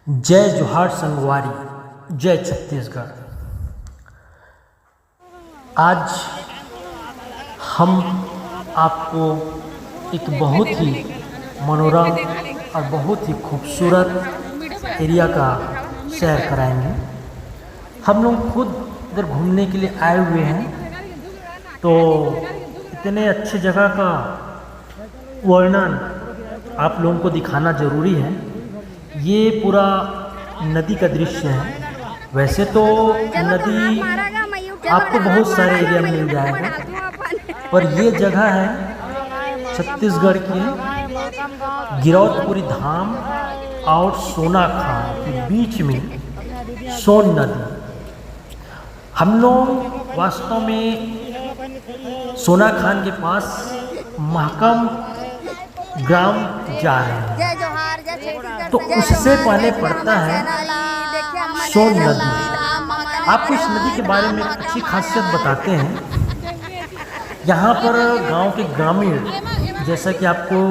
जय जोहार संगवारी, जय छत्तीसगढ़। आज हम आपको एक बहुत ही मनोरम और बहुत ही खूबसूरत एरिया का सैर कराएंगे। हम लोग खुद इधर घूमने के लिए आए हुए हैं, तो इतने अच्छे जगह का वर्णन आप लोगों को दिखाना ज़रूरी है। ये पूरा नदी का दृश्य है। वैसे तो नदी आपको बहुत सारे एरिया में मिल जाएगा, पर ये जगह है छत्तीसगढ़ की गिरौदपुरी धाम और सोनाखान के बीच में सोन नदी। हम लोग वास्तव में सोनाखान के पास महाकम ग्राम जा रहे हैं, तो उससे पहले पड़ता है सोन नदी। आपको इस नदी के बारे में अच्छी खासियत बताते हैं। यहाँ पर गांव के ग्रामीण, जैसा कि आपको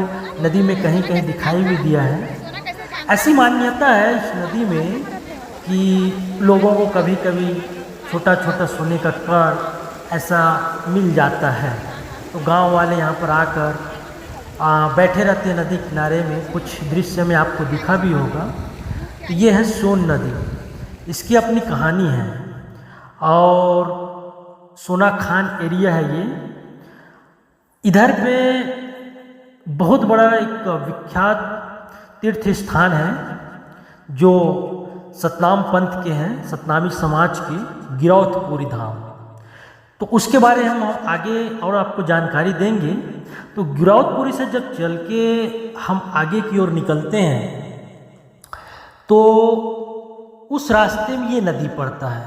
नदी में कहीं कहीं दिखाई भी दिया है, ऐसी मान्यता है इस नदी में कि लोगों को कभी कभी छोटा छोटा सोने का कण ऐसा मिल जाता है, तो गांव वाले यहाँ पर आकर बैठे रहते हैं नदी किनारे में। कुछ दृश्य में आपको दिखा भी होगा। तो ये है सोन नदी, इसकी अपनी कहानी है। और सोनाखान एरिया है ये। इधर पे बहुत बड़ा एक विख्यात तीर्थ स्थान है जो सतनाम पंथ के हैं, सतनामी समाज के, गिरौदपुरी धाम। तो उसके बारे में हम आगे और आपको जानकारी देंगे। तो गिरौदपुरी से जब चल के हम आगे की ओर निकलते हैं तो उस रास्ते में ये नदी पड़ता है।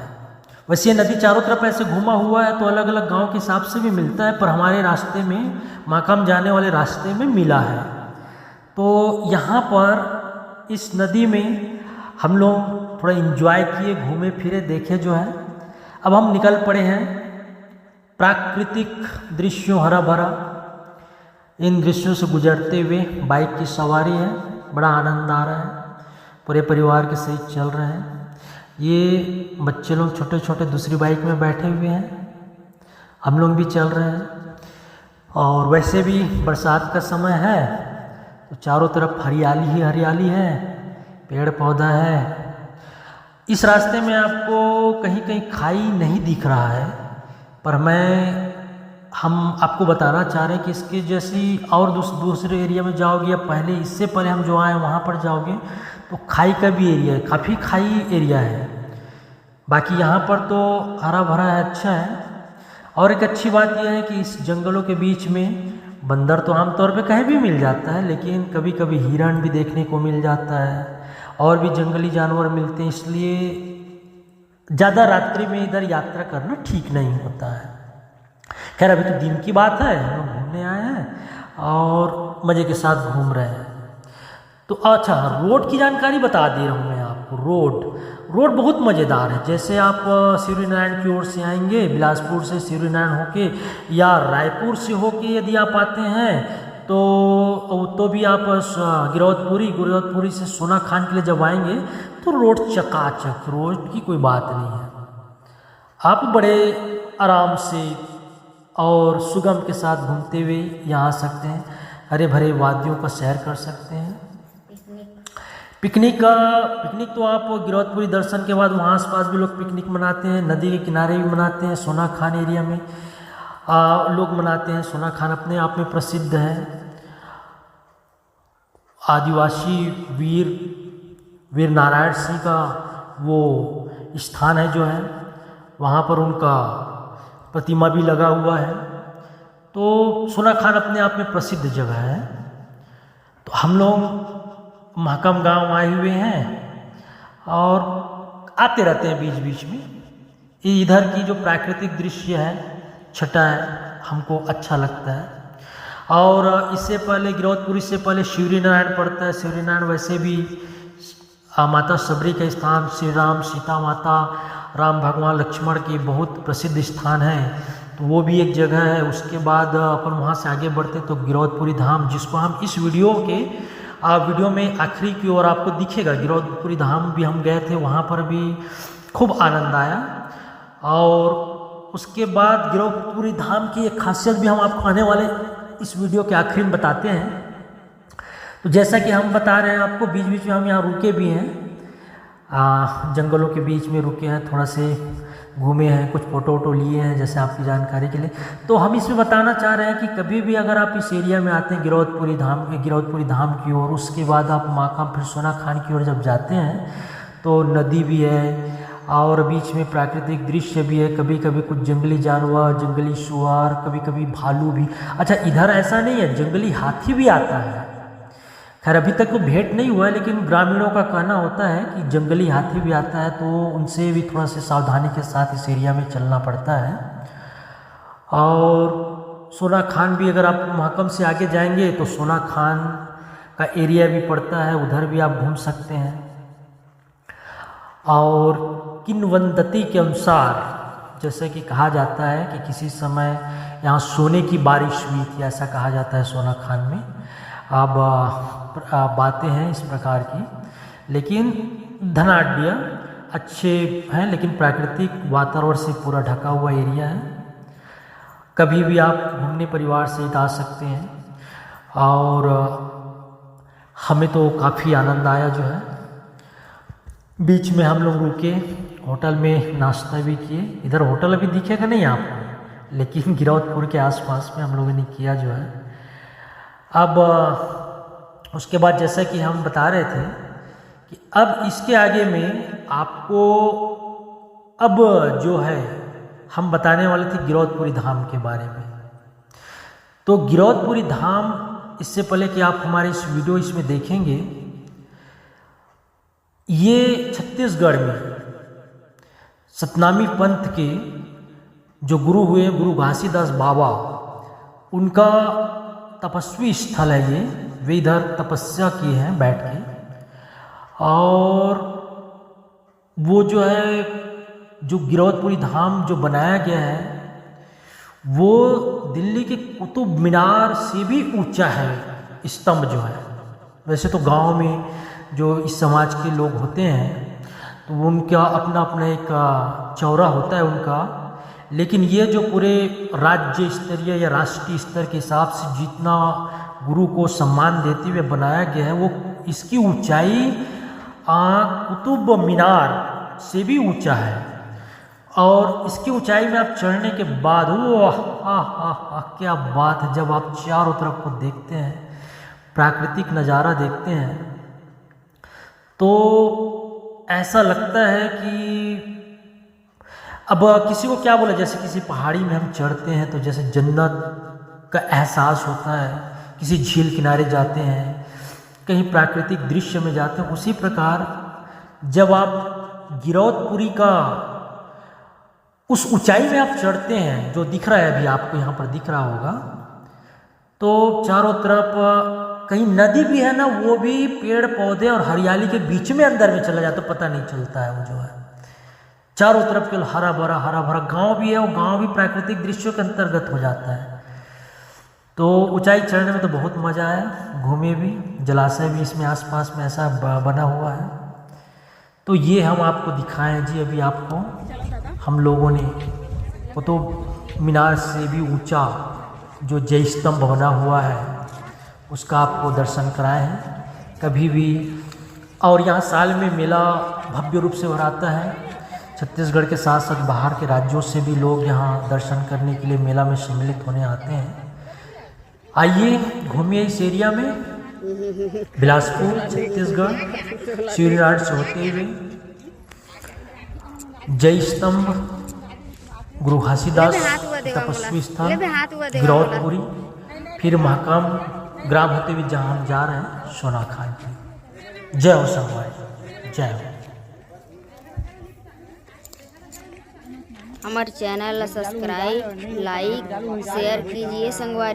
वैसे ये नदी चारों तरफ ऐसे घुमा हुआ है, तो अलग अलग गांव के हिसाब से भी मिलता है, पर हमारे रास्ते में माकाम जाने वाले रास्ते में मिला है। तो यहाँ पर इस नदी में हम लोग थोड़ा एंजॉय किए, घूमे फिरे, देखे जो है। अब हम निकल पड़े हैं प्राकृतिक दृश्यों, हरा भरा इन दृश्यों से गुजरते हुए। बाइक की सवारी है, बड़ा आनंद आ रहा है, पूरे परिवार के सहित चल रहे हैं। ये बच्चे लोग छोटे छोटे दूसरी बाइक में बैठे हुए हैं, हम लोग भी चल रहे हैं। और वैसे भी बरसात का समय है, तो चारों तरफ हरियाली ही हरियाली है, पेड़ पौधा है। इस रास्ते में आपको कहीं कहीं खाई नहीं दिख रहा है, पर हम आपको बताना चाह रहे हैं कि इसके जैसी और दूसरे एरिया में जाओगे, या पहले इससे पहले हम जो आए वहाँ पर जाओगे तो खाई का भी एरिया है, काफ़ी खाई एरिया है। बाकी यहाँ पर तो हरा भरा है, अच्छा है। और एक अच्छी बात यह है कि इस जंगलों के बीच में बंदर तो आमतौर पे कहीं भी मिल जाता है, लेकिन कभी कभी हिरण भी देखने को मिल जाता है, और भी जंगली जानवर मिलते हैं। इसलिए ज़्यादा रात्रि में इधर यात्रा करना ठीक नहीं होता है। खैर, अभी तो दिन की बात है, हम लोग घूमने आए हैं और मज़े के साथ घूम रहे हैं। तो अच्छा, रोड की जानकारी बता दे रहा हूँ मैं आपको। रोड बहुत मज़ेदार है। जैसे आप सिवरीनारायण की ओर से आएंगे, बिलासपुर से सिवरीनारायण होके, या रायपुर से होके यदि आप आते हैं तो भी आप गिरौदपुरी से सोनाखान के लिए जब आएंगे तो रोड चकाचक, रोड की कोई बात नहीं है। आप बड़े आराम से और सुगम के साथ घूमते हुए यहाँ आ सकते हैं। हरे भरे वादियों का सैर कर सकते हैं। पिकनिक तो आप गिरौदपुरी दर्शन के बाद वहाँ आसपास भी लोग पिकनिक मनाते हैं, नदी के किनारे भी मनाते हैं। सोनाखान एरिया में लोग मनाते हैं। सोनाखान अपने आप में प्रसिद्ध है। आदिवासी वीर नारायण सिंह का वो स्थान है जो है, वहाँ पर उनका प्रतिमा भी लगा हुआ है। तो सोनाखान अपने आप में प्रसिद्ध जगह है। तो हम लोग महाकम गांव आए हुए हैं और आते रहते हैं बीच बीच में। इधर की जो प्राकृतिक दृश्य है, छटा है, हमको अच्छा लगता है। और इससे पहले गिरौदपुरी से पहले शिवरीनारायण पड़ता है। शिवरीनारायण वैसे भी माता सबरी का स्थान, श्री राम सीता माता, राम भगवान लक्ष्मण की बहुत प्रसिद्ध स्थान है, तो वो भी एक जगह है। उसके बाद अपन वहाँ से आगे बढ़ते तो गिरौदपुरी धाम, जिसको हम इस वीडियो के वीडियो में आखिरी की ओर आपको दिखेगा। गिरौदपुरी धाम भी हम गए थे, वहाँ पर भी खूब आनंद आया। और उसके बाद गिरौदपुरी धाम की एक खासियत भी हम आपको आने वाले इस वीडियो के आखिरी में बताते हैं। तो जैसा कि हम बता रहे हैं आपको, बीच बीच में हम यहाँ रुके भी हैं, जंगलों के बीच में रुके हैं, थोड़ा से घूमे हैं, कुछ फ़ोटो वोटो लिए हैं जैसे आपकी जानकारी के लिए। तो हम इसमें बताना चाह रहे हैं कि कभी भी अगर आप इस एरिया में आते हैं गिरौदपुरी धाम की ओर, उसके बाद आप माकाम फिर सोनाखान की ओर जब जाते हैं तो नदी भी है और बीच में प्राकृतिक दृश्य भी है। कभी कभी कुछ जंगली जानवर, जंगली सुअर, कभी कभी भालू भी। अच्छा, इधर ऐसा नहीं है, जंगली हाथी भी आता है। खैर अभी तक तो भेंट नहीं हुआ है, लेकिन ग्रामीणों का कहना होता है कि जंगली हाथी भी आता है, तो उनसे भी थोड़ा सा सावधानी के साथ इस एरिया में चलना पड़ता है। और सोनाखान भी, अगर आप महाकम से आगे जाएंगे तो सोनाखान का एरिया भी पड़ता है, उधर भी आप घूम सकते हैं। और किंवदंती के अनुसार जैसे कि कहा जाता है कि किसी समय यहाँ सोने की बारिश हुई थी, ऐसा कहा जाता है सोनाखान में। अब बातें हैं इस प्रकार की, लेकिन धनाढ्य अच्छे हैं, लेकिन प्राकृतिक वातावरण से पूरा ढका हुआ एरिया है। कभी भी आप घूमने परिवार सहित आ सकते हैं। और हमें तो काफ़ी आनंद आया जो है। बीच में हम लोग रुके, होटल में नाश्ता भी किए। इधर होटल अभी दिखेगा नहीं आपको, लेकिन गिरौदपुर के आसपास में हम लोगों ने किया जो है। अब उसके बाद जैसा कि हम बता रहे थे कि अब इसके आगे में आपको अब जो है हम बताने वाले थे गिरौदपुरी धाम के बारे में। तो गिरौदपुरी धाम, इससे पहले कि आप हमारे इस वीडियो इसमें देखेंगे, ये छत्तीसगढ़ में सतनामी पंथ के जो गुरु हुए, गुरु घासीदास बाबा, उनका तपस्वी स्थल है ये। वे इधर तपस्या की हैं बैठ के। और वो जो है, जो गिरौदपुरी धाम जो बनाया गया है, वो दिल्ली के कुतुब मीनार से भी ऊंचा है स्तंभ जो है। वैसे तो गांव में जो इस समाज के लोग होते हैं तो उनका अपना अपना एक चौरा होता है उनका, लेकिन ये जो पूरे राज्य स्तरीय या राष्ट्रीय स्तर के हिसाब से जितना गुरु को सम्मान देते हुए बनाया गया है, वो इसकी ऊंचाई कुतुब मीनार से भी ऊंचा है। और इसकी ऊंचाई में आप चढ़ने के बाद वो क्या बात है, जब आप चारों तरफ को देखते हैं, प्राकृतिक नज़ारा देखते हैं, तो ऐसा लगता है कि अब किसी को क्या बोला, जैसे किसी पहाड़ी में हम चढ़ते हैं तो जैसे जन्नत का एहसास होता है, किसी झील किनारे जाते हैं, कहीं प्राकृतिक दृश्य में जाते हैं, उसी प्रकार जब आप गिरौदपुरी का उस ऊंचाई में आप चढ़ते हैं, जो दिख रहा है अभी आपको यहाँ पर दिख रहा होगा, तो चारों तरफ कहीं नदी भी है ना, वो भी पेड़ पौधे और हरियाली के बीच में अंदर में चला जाता, पता नहीं चलता है वो जो है। चारों तरफ के हरा भरा गांव भी है, वो गांव भी प्राकृतिक दृश्यों के अंतर्गत हो जाता है। तो ऊंचाई चढ़ने में तो बहुत मज़ा आया, घूमे भी, जलाशय भी इसमें आसपास में ऐसा बना हुआ है। तो ये हम आपको दिखाएं जी, अभी आपको हम लोगों ने कुतुब मीनार से भी ऊंचा जो जय स्तंभ बना हुआ है उसका आपको दर्शन कराए हैं कभी भी। और यहाँ साल में मेला भव्य रूप से भराता है। छत्तीसगढ़ के साथ साथ बाहर के राज्यों से भी लोग यहाँ दर्शन करने के लिए मेला में सम्मिलित होने आते हैं। आइए घूमिए इस एरिया में, बिलासपुर छत्तीसगढ़, शिवरीनाथ से होते हुए जय स्तंभ, गुरु घासीदास तपस्वी स्थान गिरौदपुरी, फिर महाकाम ग्राम होते हुए जहाँ हम जा रहे हैं सोनाखान की। जय हो संगवारी, जय हो। हमारे चैनल सब्सक्राइब, लाइक, शेयर कीजिए संगवारी।